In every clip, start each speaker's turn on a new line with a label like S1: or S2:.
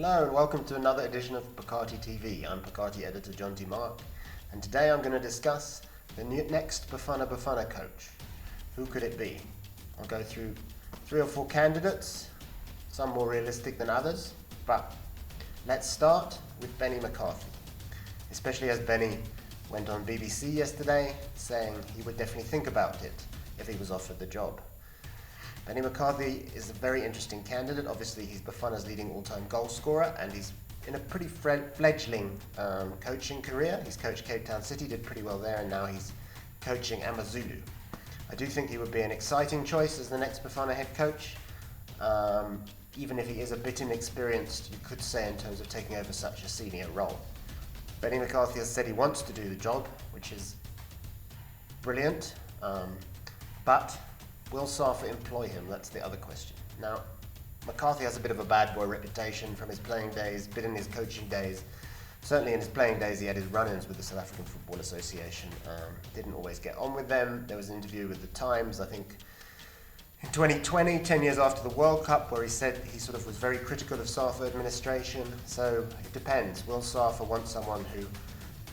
S1: Hello and welcome to another edition of Phakathi TV. I'm Phakathi editor John T. Mark, and today I'm going to discuss the next Bafana Bafana coach. Who could it be? I'll go through 3 or 4 candidates, some more realistic than others, but let's start with Benni McCarthy, especially as Benni went on BBC yesterday saying he would definitely think about it if he was offered the job. Benni McCarthy is a very interesting candidate. Obviously, he's Bafana's leading all-time goal scorer, and he's in a pretty fledgling coaching career. He's coached Cape Town City, did pretty well there, and now he's coaching Zulu. I do think he would be an exciting choice as the next Bafana head coach, even if he is a bit inexperienced, you could say, in terms of taking over such a senior role. Benni McCarthy has said he wants to do the job, which is brilliant, but will Safa employ him? That's the other question. Now, McCarthy has a bit of a bad boy reputation from his playing days, bit in his coaching days. Certainly in his playing days he had his run-ins with the South African Football Association. Didn't always get on with them. There was an interview with the Times, I think, in 2020, 10 years after the World Cup, where he said he sort of was very critical of Safa administration. So it depends. Will Safa want someone who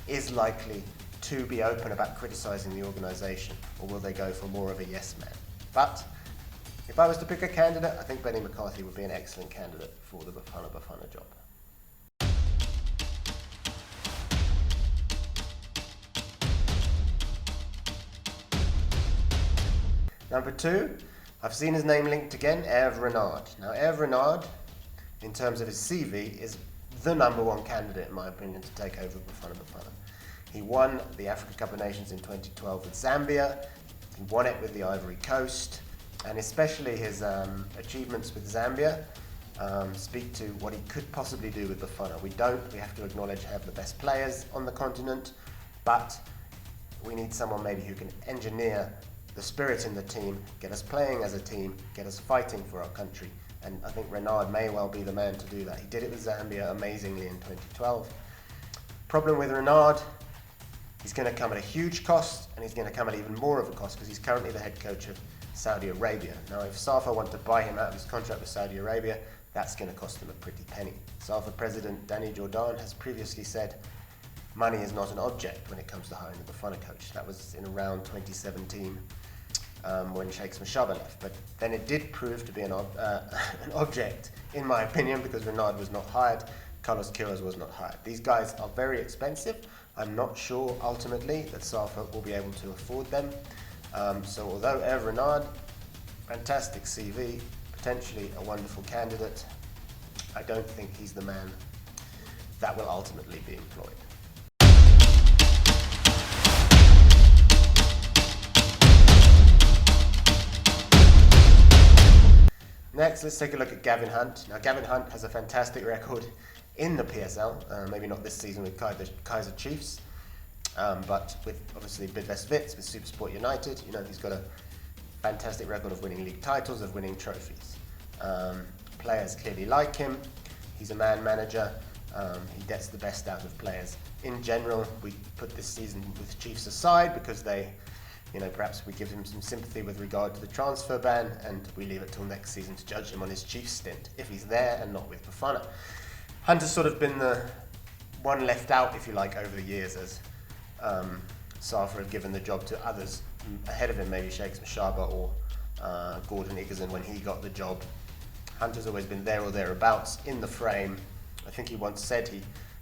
S1: is likely to be open about criticising the organisation, or will they go for more of a yes man? But if I was to pick a candidate, I think Benni McCarthy would be an excellent candidate for the Bafana Bafana job. Number 2, I've seen his name linked again, Hervé Renard. Now Hervé Renard, in terms of his CV, is the #1 candidate in my opinion to take over Bafana Bafana. He won the African Cup of Nations in 2012 with Zambia. He won it with the Ivory Coast, and especially his achievements with Zambia speak to what he could possibly do with Bafana. We have to acknowledge, have the best players on the continent, but we need someone maybe who can engineer the spirit in the team, get us playing as a team, get us fighting for our country, and I think Renard may well be the man to do that. He did it with Zambia amazingly in 2012. Problem with Renard, he's going to come at a huge cost, and he's going to come at even more of a cost because he's currently the head coach of Saudi Arabia. Now, if Safa want to buy him out of his contract with Saudi Arabia, that's going to cost them a pretty penny. Safa President Danny Jordan has previously said money is not an object when it comes to hiring the Bafana coach. That was in around 2017 when Shakes Mashaba left. But then it did prove to be an object, in my opinion, because Renard was not hired, Kiros was not hired. These guys are very expensive. I'm not sure ultimately that Safa will be able to afford them. So although Hervé Renard, fantastic CV, potentially a wonderful candidate, I don't think he's the man that will ultimately be employed. Next, let's take a look at Gavin Hunt. Now, Gavin Hunt has a fantastic record in the PSL, maybe not this season with Kaiser Chiefs, but with obviously Bidvest Wits, with Supersport United. You know, he's got a fantastic record of winning league titles, of winning trophies. Players clearly like him. He's a man manager. He gets the best out of players. In general, we put this season with Chiefs aside because they, perhaps we give him some sympathy with regard to the transfer ban, and we leave it till next season to judge him on his Chiefs stint, if he's there and not with Bafana. Hunt has sort of been the one left out, if you like, over the years, as Safa have given the job to others ahead of him, maybe Shakes Mashaba or Gordon Igazin when he got the job. Hunt has always been there or thereabouts in the frame. I think he once said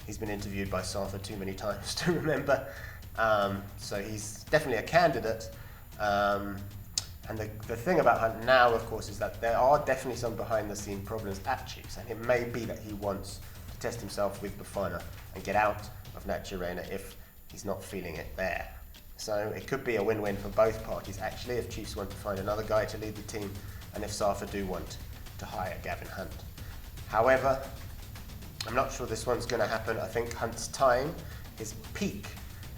S1: he's been interviewed by Safa too many times to remember. So he's definitely a candidate. And the thing about Hunt now, of course, is that there are definitely some behind-the-scene problems at Chiefs, and it may be that he wants to test himself with Bafana and get out of Naturena if he's not feeling it there. So it could be a win-win for both parties, actually, if Chiefs want to find another guy to lead the team, and if Safa do want to hire Gavin Hunt. However, I'm not sure this one's going to happen. I think Hunt's time, his peak,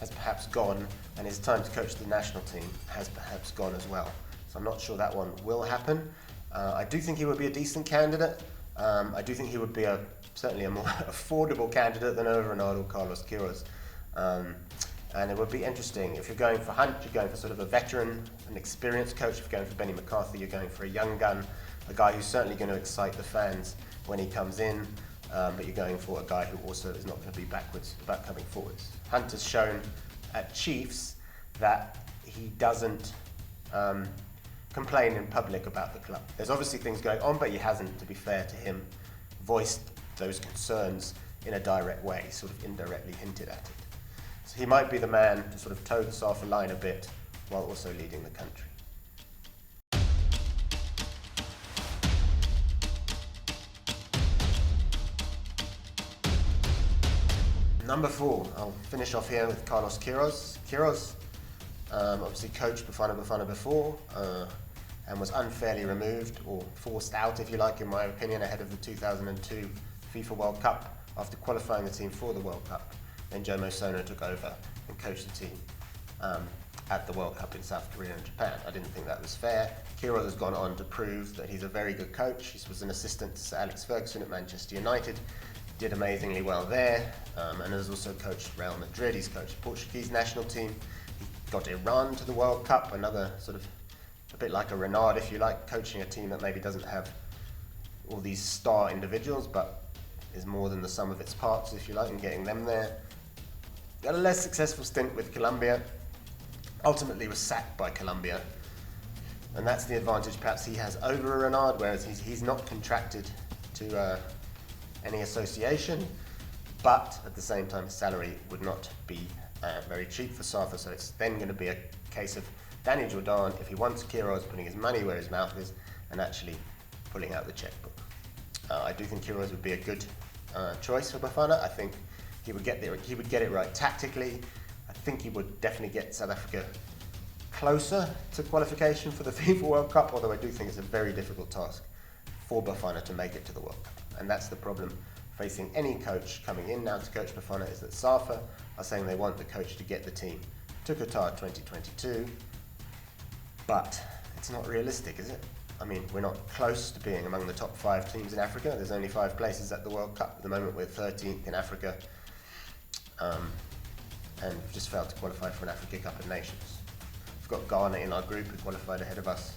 S1: has perhaps gone, and his time to coach the national team has perhaps gone as well. So I'm not sure that one will happen. I do think he would be a decent candidate. I do think he would be certainly a more affordable candidate than Hervé Renard or Carlos Quiroz. And it would be interesting. If you're going for Hunt, you're going for sort of a veteran, an experienced coach. If you're going for Benni McCarthy, you're going for a young gun, a guy who's certainly going to excite the fans when he comes in. but you're going for a guy who also is not going to be backwards about coming forwards. Hunt has shown at Chiefs that he doesn't complain in public about the club. There's obviously things going on, but he hasn't, to be fair to him, voiced those concerns in a direct way, sort of indirectly hinted at it. So he might be the man to sort of toe the Safa line a bit while also leading the country. Number 4, I'll finish off here with Carlos Quiroz. Kiros obviously coached Bafana Bafana before and was unfairly removed, or forced out if you like, in my opinion, ahead of the 2002 FIFA World Cup after qualifying the team for the World Cup. Then Jomo Sono took over and coached the team at the World Cup in South Korea and Japan. I didn't think that was fair. Kiros has gone on to prove that he's a very good coach. He was an assistant to Sir Alex Ferguson at Manchester United, did amazingly well there, and has also coached Real Madrid. He's coached the Portuguese national team. He got Iran to the World Cup, another sort of, a bit like a Renard if you like, coaching a team that maybe doesn't have all these star individuals, but is more than the sum of its parts, if you like, and getting them there. Got a less successful stint with Colombia, ultimately was sacked by Colombia, and that's the advantage perhaps he has over Renard, whereas he's not contracted to any association, but at the same time his salary would not be very cheap for Safa, so it's then going to be a case of Danny Jordan, if he wants Kiros, putting his money where his mouth is and actually pulling out the checkbook. I do think Kiros would be a good choice for Bafana. I think he would get there. He would get it right tactically. I think he would definitely get South Africa closer to qualification for the FIFA World Cup, although I do think it's a very difficult task for Bafana to make it to the World Cup. And that's the problem facing any coach coming in now to coach Bafana, is that Safa are saying they want the coach to get the team to Qatar 2022, but it's not realistic, is it? I mean, we're not close to being among the top 5 teams in Africa. There's only 5 places at the World Cup. At the moment, we're 13th in Africa, and we've just failed to qualify for an Africa Cup of Nations. We've got Ghana in our group, who qualified ahead of us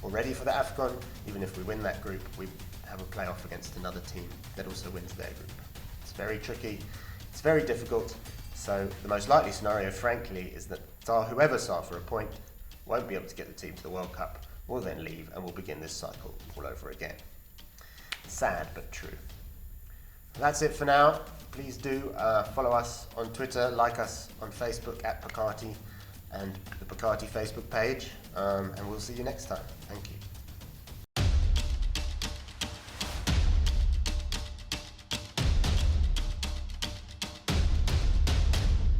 S1: already for the AFCON. Even if we win that group, we have a playoff against another team that also wins their group. It's very tricky, it's very difficult, so the most likely scenario, frankly, is that whoever Safa appoint won't be able to get the team to the World Cup, will then leave, and we'll begin this cycle all over again. Sad, but true. That's it for now. Please do follow us on Twitter, like us on Facebook at Phakaaathi, and the Phakaaathi Facebook page, and we'll see you next time. Thank you.